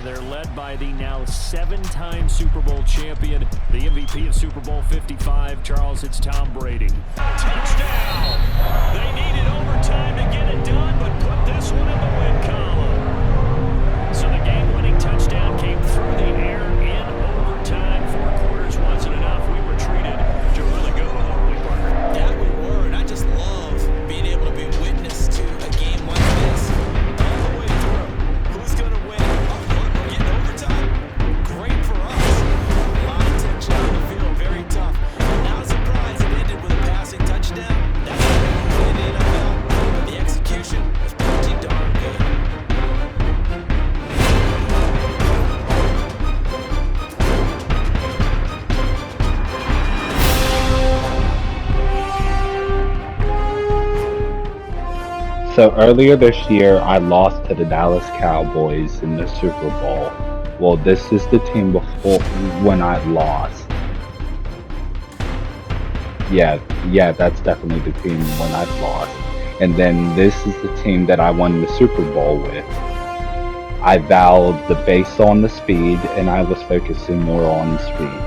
They're led by the now 7-time Super Bowl champion, the MVP of Super Bowl 55. Charles, it's Tom Brady. Touchdown! They needed overtime to get it done, but put this one in the win column. So the game-winning touchdown came through the air in overtime. 4 quarters wasn't enough. We were treated to a really good one, weren't we, Parker? Yeah, we were, and I just love being able to be witness to a game like this. All the way through. Who's going to win? We're getting overtime? Great for us. A lot of tension on the field, very tough. Not a surprise it ended with a passing touchdown. That's what we win in the NFL. But the execution was pretty darn good. So earlier this year, I lost to the Dallas Cowboys in the Super Bowl. Well, this is the team before when I lost. Yeah, that's definitely the team when I lost. And then this is the team that I won the Super Bowl with. I vowed the base on the speed, and I was focusing more on speed.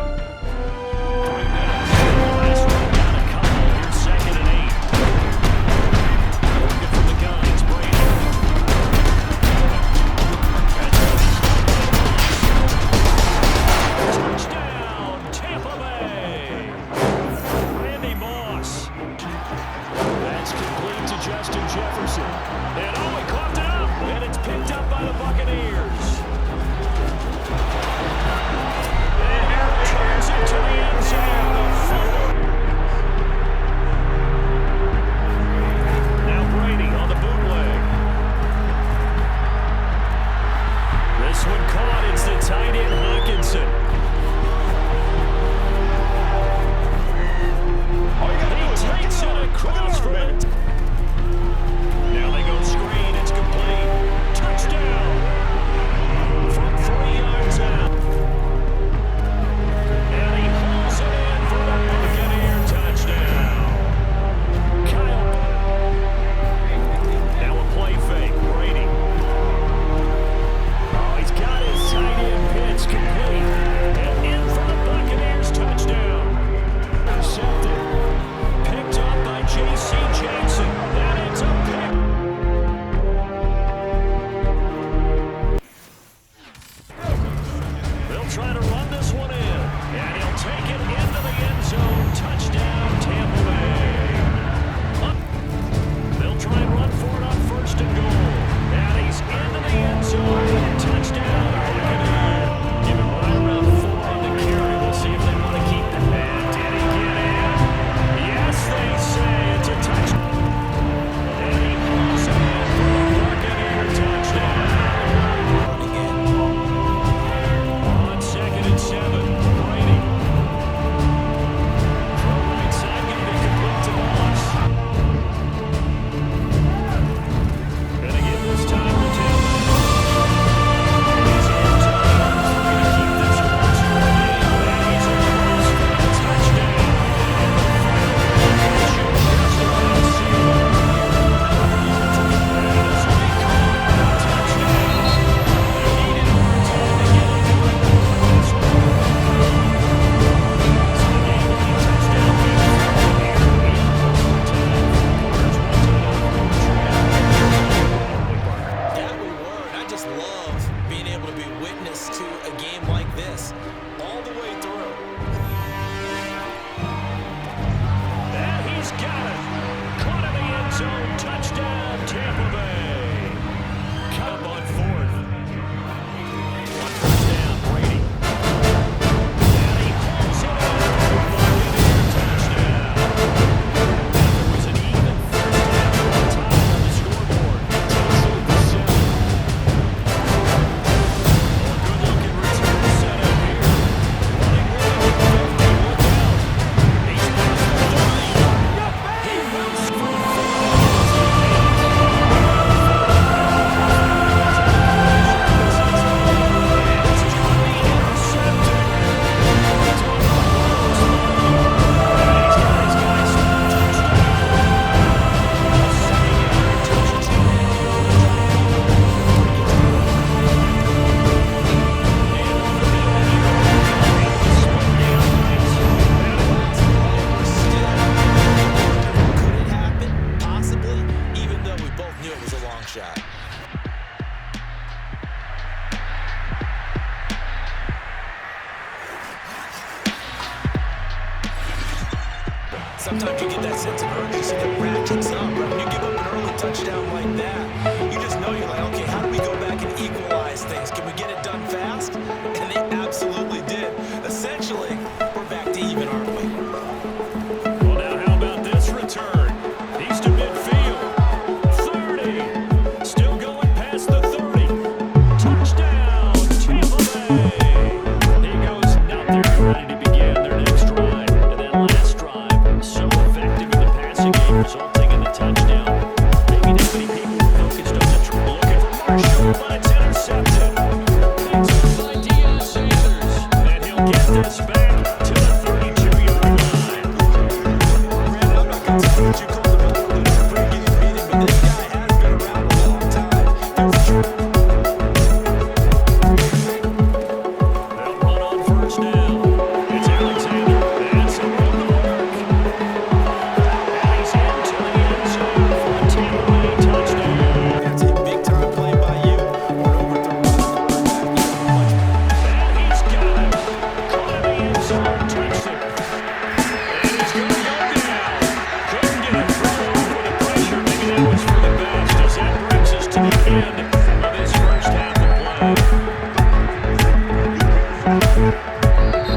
sometimes you get that sense of urgency that ratchets up. Right? When you give up an early touchdown like that, you just know you're like, okay, how do we go back and equalize things? Can we get it done fast? And they absolutely did. Essentially, we're back to even, aren't we? Well, now how about this return? He's to midfield. 30. Still going past the 30. Touchdown, Tampa Bay. He goes out there ready to begin their next drive. And that last drive, so effective in the passing game, resulting in the touchdown. Maybe not many people focused on the triple. Looking for Marshall, but it's intercepted. Picked up by Deion Sanders. And he'll get this back to the 32-yard line. Brandon, I'm not going to tell you what you called him out in the pregame meeting, but this guy has been around a long time. They'll run on first down. It's Alexander. That's a run to work. And he's into the end zone for a Tampa Bay touchdown. That's a big-time play by you or an overthrow by the quarterback. And he's got it. Caught in the end zone. Touchdown. And he's going to go down. Couldn't get it thrown off with the pressure. Maybe that was for the best as that brings us to the end of this first half of play.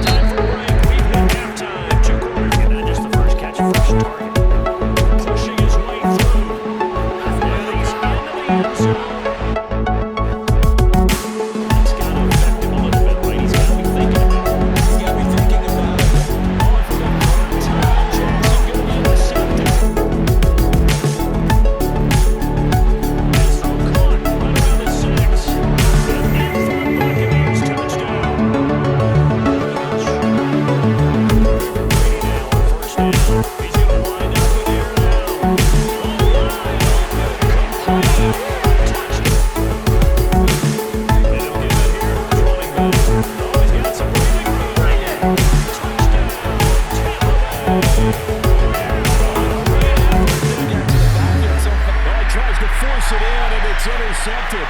Time for a break. We've hit halftime. 2 quarters. And not just the first catch, first target. Pushing his way through. And he's into the end zone. He's got to affect him a little bit, right? He's got to be thinking about it. He's got to be thinking about it. Off the front, Jackson going to be intercepted. His throw caught right around the 6. And in for the Buccaneers touchdown. Brady now on first down. He's going to wind up with air now. Oh, wide open, complete. Touchdown. And he'll give it here to his running back. Oh, he's got some breathing room. Touchdown, Tampa Bay. Well, he tries to force it in, and it's intercepted.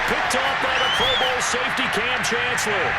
Picked off by the Pro Bowl safety, Cam Chancellor.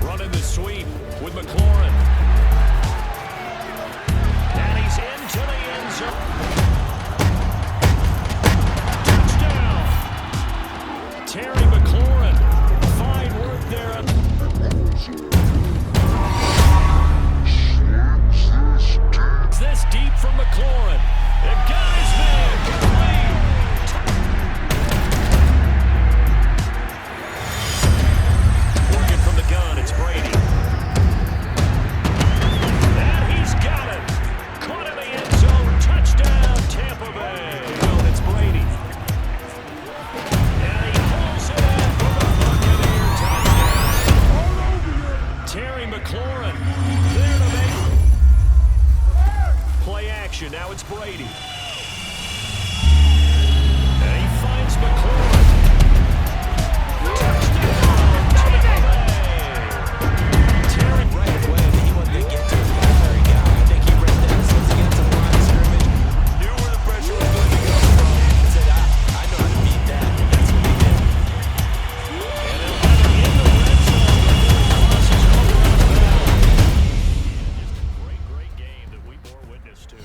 Running the sweep with McLaurin. And he's into the end zone. Touchdown. Terry McLaurin. Fine work there. This deep from McLaurin. And guys, man, complete. Working from the gun, it's Brady. And he's got it. Caught in the end zone. Touchdown, Tampa Bay. Well, it's Brady. And he pulls it in for the Buccaneer touchdown. Terry McLaurin there to make play action. Now it's Brady. And he finds McLaurin. Touchdown, Tampa Bay. Terry Right away, he wanted to get to his primary guy. I think he read that as soon as he got to the line of scrimmage, knew where the pressure was going to go from, and said, I know how to beat that. And that's what he did. And they'll have it in the red zone before he crosses over on the bound. Just a great game that we bore witness to.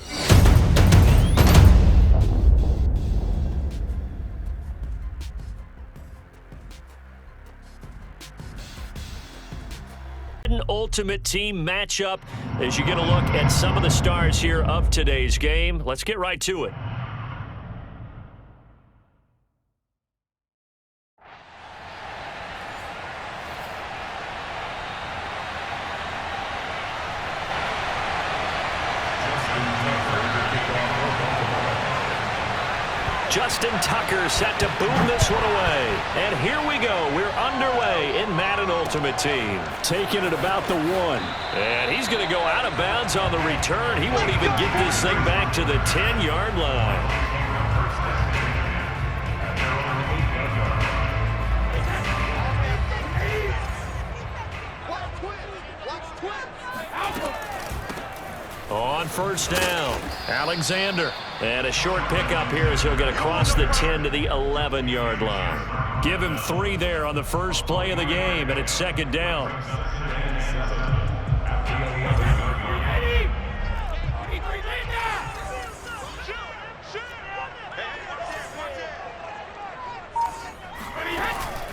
Ultimate team matchup as you get a look at some of the stars here of today's game. Let's get right to it. Justin Tucker set to boom this one away. And here we go. We're underway in Madden Ultimate Team. Taking it about the 1. And he's going to go out of bounds on the return. He won't even get this thing back to the 10-yard line. On first down, Alexander. And a short pickup here as he'll get across the 10 to the 11-yard line. Give him 3 there on the first play of the game, and it's second down.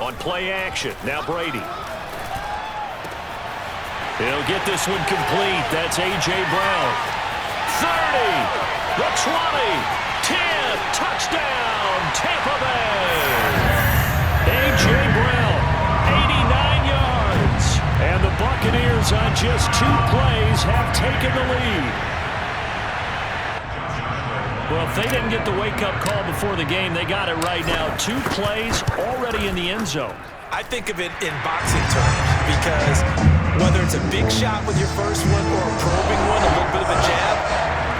On play action, now Brady. He'll get this one complete. That's A.J. Brown. 30, the 20, 10, touchdown, Tampa Bay. A.J. Brown, 89 yards. And the Buccaneers on just 2 plays have taken the lead. Well, if they didn't get the wake-up call before the game, they got it right now. 2 plays already in the end zone. I think of it in boxing terms because whether it's a big shot with your first one or a probing one, a little bit of a jab,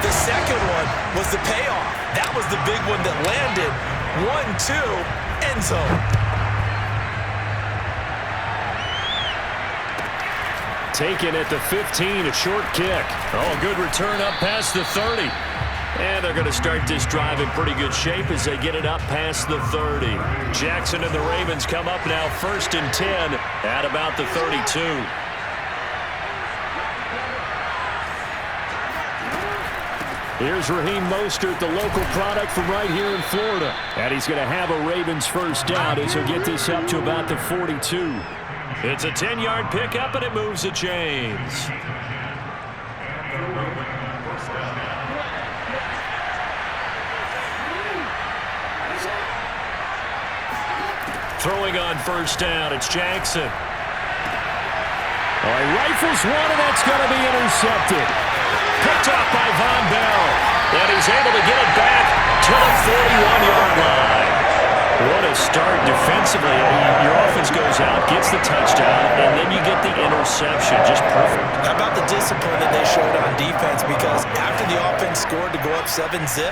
the second one was the payoff. That was the big one that landed. 1-2, end zone. Taken at the 15, a short kick. Oh, good return up past the 30. And they're going to start this drive in pretty good shape as they get it up past the 30. Jackson and the Ravens come up now 1st and 10 at about the 32. Here's Raheem Mostert, the local product from right here in Florida. And he's going to have a Ravens first down as he'll get this up to about the 42. It's a 10-yard pickup, and it moves the chains. Throwing on first down, it's Jackson. Oh, he rifles one, and that's going to be intercepted. Picked off by Von Bell. And he's able to get it back to the 41-yard line. What a start defensively. Your offense goes out, gets the touchdown, and then you get the interception. Just perfect. How about the discipline that they showed on defense? Because after the offense scored to go up 7-zip,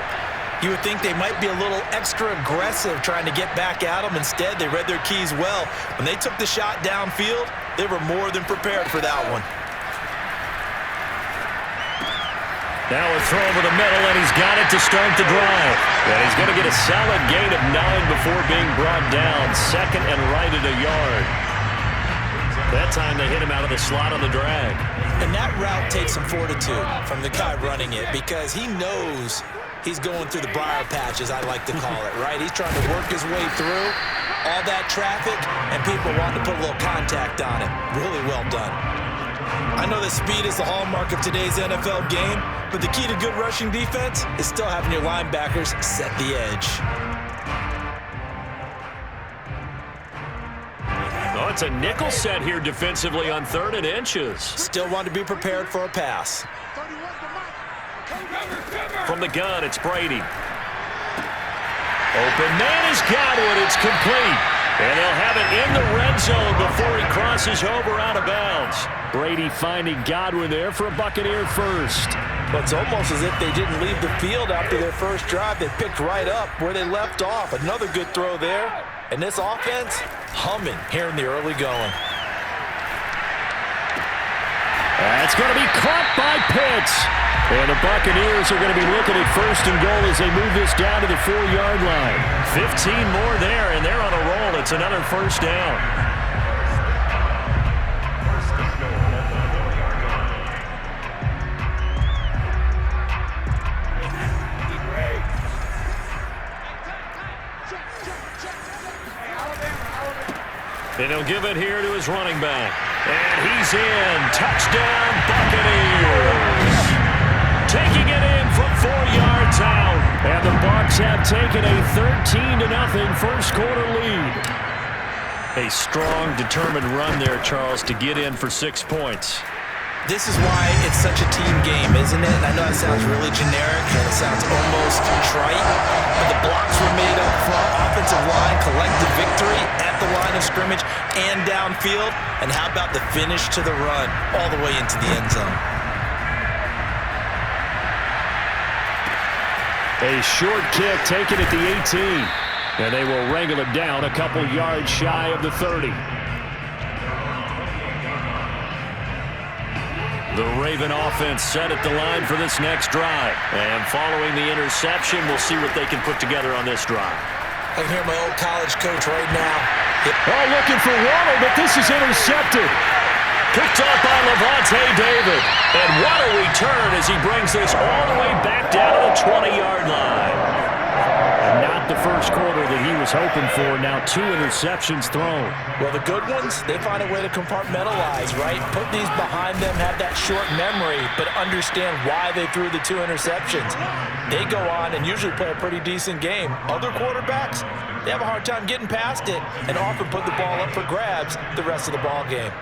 you would think they might be a little extra aggressive trying to get back at them. Instead, they read their keys well. When they took the shot downfield, they were more than prepared for that one. Now a throw over the middle, and he's got it to start the drive. And he's going to get a solid gain of 9 before being brought down. 2nd and right at a yard. That time they hit him out of the slot on the drag. And that route takes some fortitude from the guy running it because he knows he's going through the briar patch, as I like to call it, right? He's trying to work his way through all that traffic, and people want to put a little contact on it. Really well done. I know that speed is the hallmark of today's NFL game, but the key to good rushing defense is still having your linebackers set the edge. Oh, it's a nickel set here defensively on 3rd and inches. Still want to be prepared for a pass. From the gun, it's Brady. Open man has got it. It's complete. And they'll have it in the red zone before he crosses over out of bounds. Brady finding Godwin there for a Buccaneer first. But it's almost as if they didn't leave the field after their first drive. They picked right up where they left off. Another good throw there. And this offense, humming here in the early going. That's going to be caught by Pitts. And the Buccaneers are going to be looking at 1st and goal as they move this down to the 4-yard line. 15 more there, and they're on a roll. It's another first down. And he'll give it here to his running back. And he's in. Touchdown, Buccaneers. Taking it in from 4 yards out. And the Bucs have taken a 13-0 first quarter lead. A strong, determined run there, Charles, to get in for 6 points. This is why it's such a team game, isn't it? And I know that sounds really generic and it sounds almost trite, but the blocks were made up front, offensive line, collective victory at the line of scrimmage and downfield. And how about the finish to the run all the way into the end zone? A short kick taken at the 18. And they will wrangle it down a couple yards shy of the 30. The Raven offense set at the line for this next drive. And following the interception, we'll see what they can put together on this drive. I can hear my old college coach right now. Oh, looking for Waddle, but this is intercepted. Picked up by Lavonte David. And what a return as he brings this all the way back down to the 20-yard line. And not the first quarter that he was hoping for. Now 2 interceptions thrown. Well, the good ones, they find a way to compartmentalize, right? Put these behind them, have that short memory, but understand why they threw the 2 interceptions. They go on and usually play a pretty decent game. Other quarterbacks, they have a hard time getting past it and often put the ball up for grabs the rest of the ball game.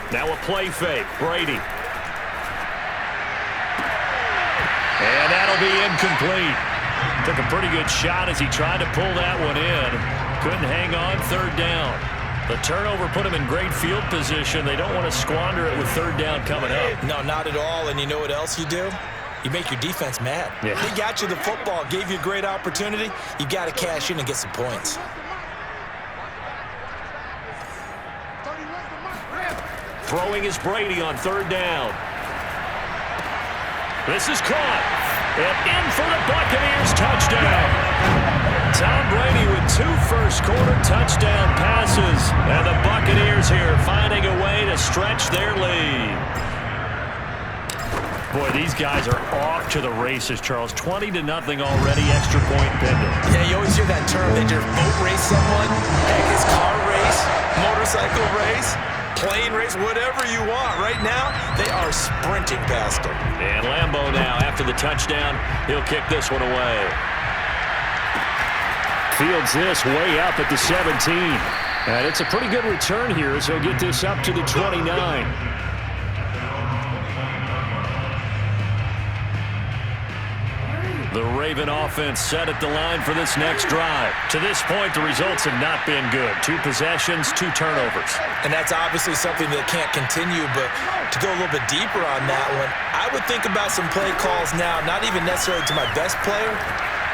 Now a play fake. Brady. And that'll be incomplete. Took a pretty good shot as he tried to pull that one in. Couldn't hang on, 3rd down. The turnover put him in great field position. They don't want to squander it with 3rd down coming up. No, not at all. And you know what else you do? You make your defense mad. Yeah. They got you the football, gave you a great opportunity. You got to cash in and get some points. Throwing is Brady on 3rd down. This is caught. And in for the Buccaneers touchdown. Tom Brady with 2 first-quarter touchdown passes. And the Buccaneers here finding a way to stretch their lead. Boy, these guys are off to the races, Charles. 20-0 already, extra point pending. Yeah, you always hear that term. They just boat race someone. Heck, it's car race, motorcycle race, plane race, whatever you want. Right now, they are sprinting past them. And Lambeau now, after the touchdown, he'll kick this one away. Fields this way up at the 17. And it's a pretty good return here as he'll get this up to the 29. The Raven offense set at the line for this next drive. To this point, the results have not been good. 2 possessions, 2 turnovers. And that's obviously something that can't continue, but to go a little bit deeper on that one, I would think about some play calls now, not even necessarily to my best player,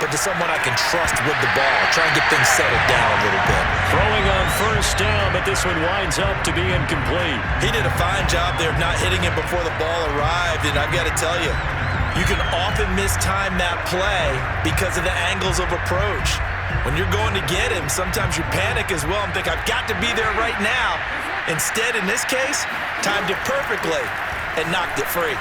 but to someone I can trust with the ball. Try and get things settled down a little bit. Throwing on 1st down, but this one winds up to be incomplete. He did a fine job there of not hitting it before the ball arrived, and I've got to tell you, you can often mistime that play because of the angles of approach. When you're going to get him, sometimes you panic as well and think, I've got to be there right now. Instead, in this case, timed it perfectly and knocked it free.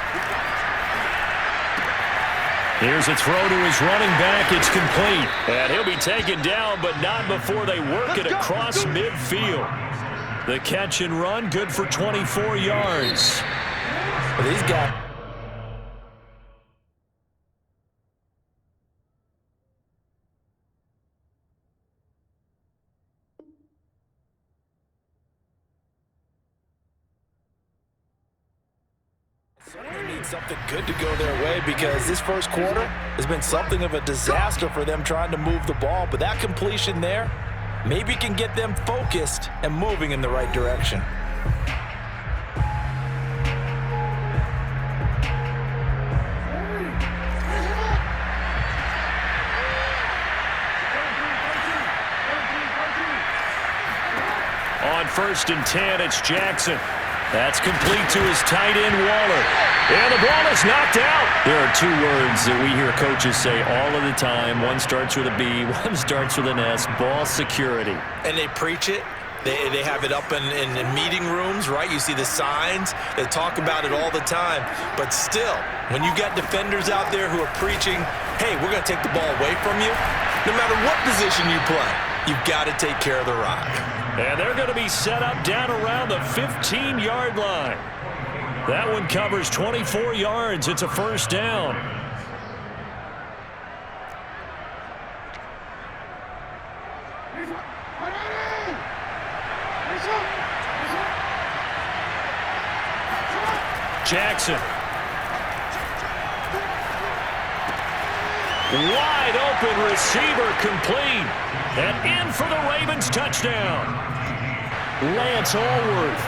Here's a throw to his running back. It's complete. And he'll be taken down, but not before they work it across midfield. The catch and run, good for 24 yards. Well, these guys... They need something good to go their way because this first quarter has been something of a disaster for them trying to move the ball. But that completion there maybe can get them focused and moving in the right direction. On 1st and 10, it's Jackson. That's complete to his tight end, Waller. And the ball is knocked out. There are 2 words that we hear coaches say all of the time. One starts with a B, one starts with an S, ball security. And they preach it. They have it up in meeting rooms, right? You see the signs. They talk about it all the time. But still, when you got defenders out there who are preaching, hey, we're going to take the ball away from you, no matter what position you play, you've got to take care of the rock. And they're going to be set up down around the 15-yard line. That one covers 24 yards. It's a 1st down. Jackson. Wide open receiver complete. And in for the Ravens touchdown. Lance Allworth.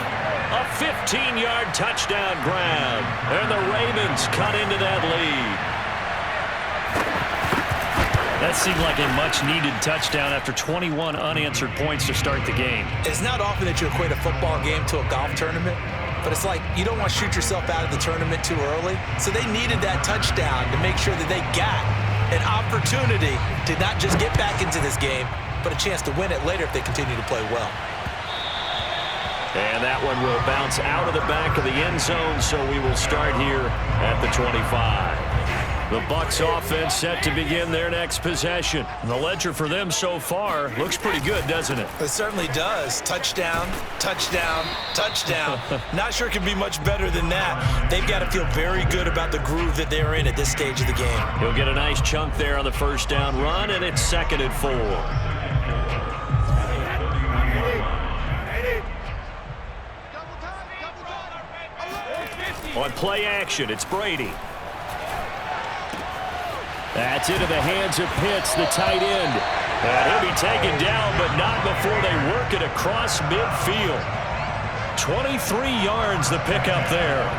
A 15-yard touchdown grab. And the Ravens cut into that lead. That seemed like a much-needed touchdown after 21 unanswered points to start the game. It's not often that you equate a football game to a golf tournament, but it's like you don't want to shoot yourself out of the tournament too early. So they needed that touchdown to make sure that they got an opportunity to not just get back into this game, but a chance to win it later if they continue to play well. And that one will bounce out of the back of the end zone, so we will start here at the 25. The Bucs offense set to begin their next possession. The ledger for them so far looks pretty good, doesn't it? It certainly does. Touchdown, touchdown, touchdown. Not sure it can be much better than that. They've got to feel very good about the groove that they're in at this stage of the game. He'll get a nice chunk there on the first down run, and it's 2nd and 4. On play action, it's Brady. That's into the hands of Pitts, the tight end. And he'll be taken down, but not before they work it across midfield. 23 yards the pickup there.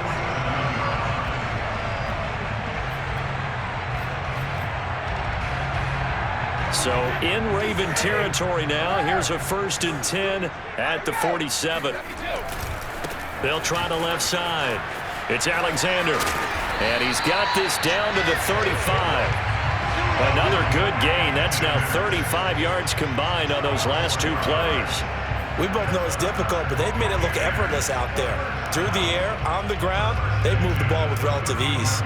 So in Raven territory now. Here's a 1st and 10 at the 47. They'll try the left side. It's Alexander. And he's got this down to the 35. Another good gain. That's now 35 yards combined on those last 2 plays. We both know it's difficult, but they've made it look effortless out there. Through the air, on the ground, they've moved the ball with relative ease.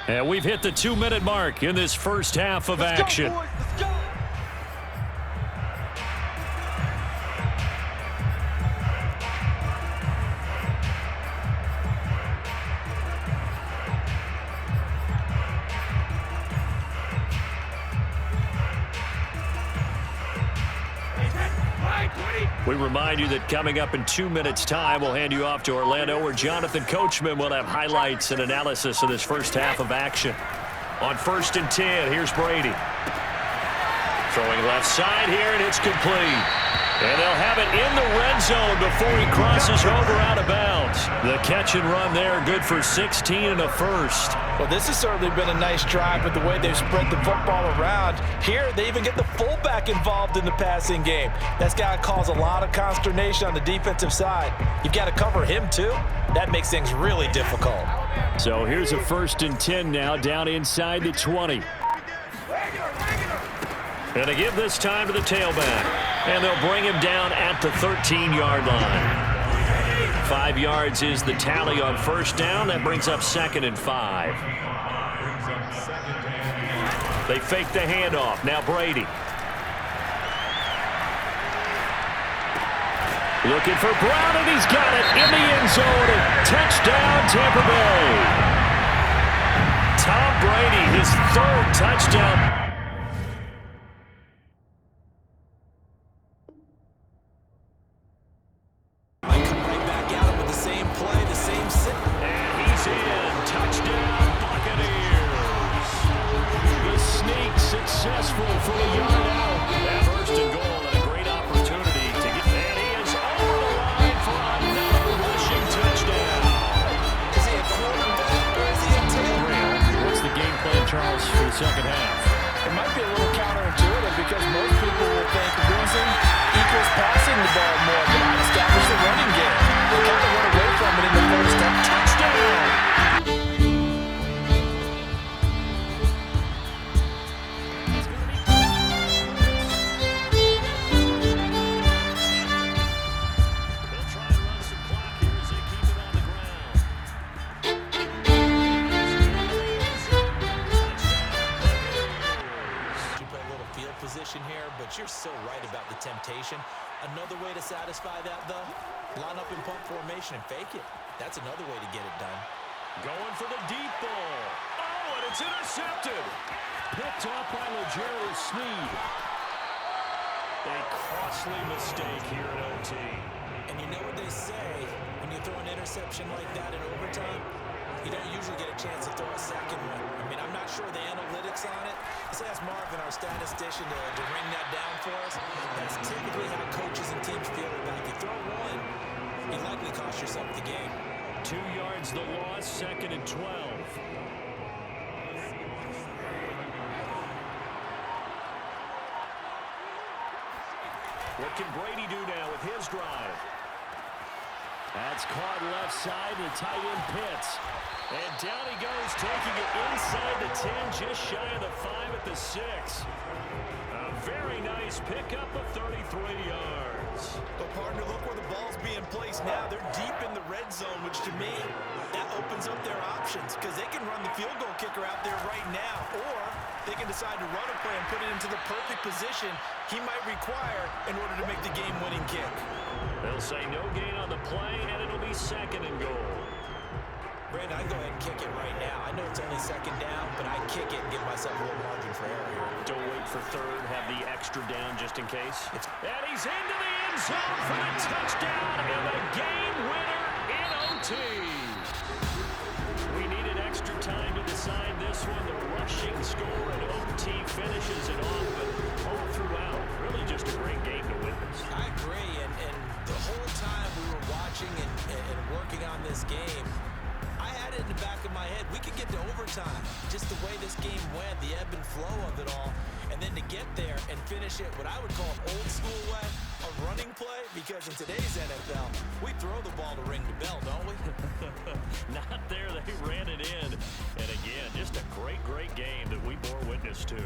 And we've hit the 2-minute mark in this first half of action. We remind you that coming up in 2 minutes' time, we'll hand you off to Orlando, where Jonathan Coachman will have highlights and analysis of this first half of action. On 1st and 10, here's Brady. Throwing left side here, and it's complete. And they'll have it in the red zone before he crosses over out of bounds. The catch and run there, good for 16 and a first. Well, this has certainly been a nice drive with the way they've spread the football around. Here, they even get the fullback involved in the passing game. That's got to cause a lot of consternation on the defensive side. You've got to cover him, too. That makes things really difficult. So here's a 1st and 10 now, down inside the 20. And they give this time to the tailback. And they'll bring him down at the 13-yard line. 5 yards is the tally on first down. That brings up 2nd and 5. They fake the handoff. Now Brady. Looking for Brown, and he's got it in the end zone. Touchdown, Tampa Bay. Tom Brady, his 3rd touchdown. Successful for a yard out. That 1st and goal and a great opportunity to get. And he is over the line for another rushing touchdown. Is he a quarterback or is he a tailback? What's the game plan, Charles, for the second half? It might be a little counterintuitive because most people will think losing equals passing the ball more, but I established the running game. They kind of went away from it in the first half. Touchdown! You're so right about the temptation. Another way to satisfy that, though, line up in pump formation and fake it. That's another way to get it done. Going for the deep ball. Oh, and it's intercepted. Picked up by L'Jarius Sneed. A costly mistake here at OT. And you know what they say, when you throw an interception like that in overtime, you don't usually get a chance to throw a second one. I mean, I'm not sure the analytics on it. Let's ask Marvin, our statistician, to ring that down for us. That's typically how coaches and teams feel about it. You throw one, you likely cost yourself the game. 2 yards the loss, 2nd and 12. What can Brady do now with his drive? That's caught left side, and the tight end Pitts. And down he goes, taking it inside the 10, just shy of the 5 at the 6. A very nice pickup of 33 yards. But, partner, look where the ball's being placed now. They're deep in the red zone, which to me, that opens up their options because they can run the field goal kicker out there right now, or they can decide to run a play and put it into the perfect position he might require in order to make the game-winning kick. They'll say no gain on the play, and it'll be 2nd and goal. Brandon, I'd go ahead and kick it right now. I know it's only 2nd down, but I'd kick it and give myself a little margin for error here. Don't wait for 3rd, have the extra down just in case. And he's into the end zone for the touchdown and the game winner in OT. We needed extra time to decide this one. The rushing score in OT finishes it off, but all throughout, really just a great game to witness. I agree, and the whole time we were watching and working on this game, I had it in the back of my head. We could get to overtime. Just the way this game went, the ebb and flow of it all. And then to get there and finish it what I would call an old school way, a running play, because in today's NFL, we throw the ball to ring the bell, don't we? Not there. They ran it in. And again, just a great, great game that we bore witness to.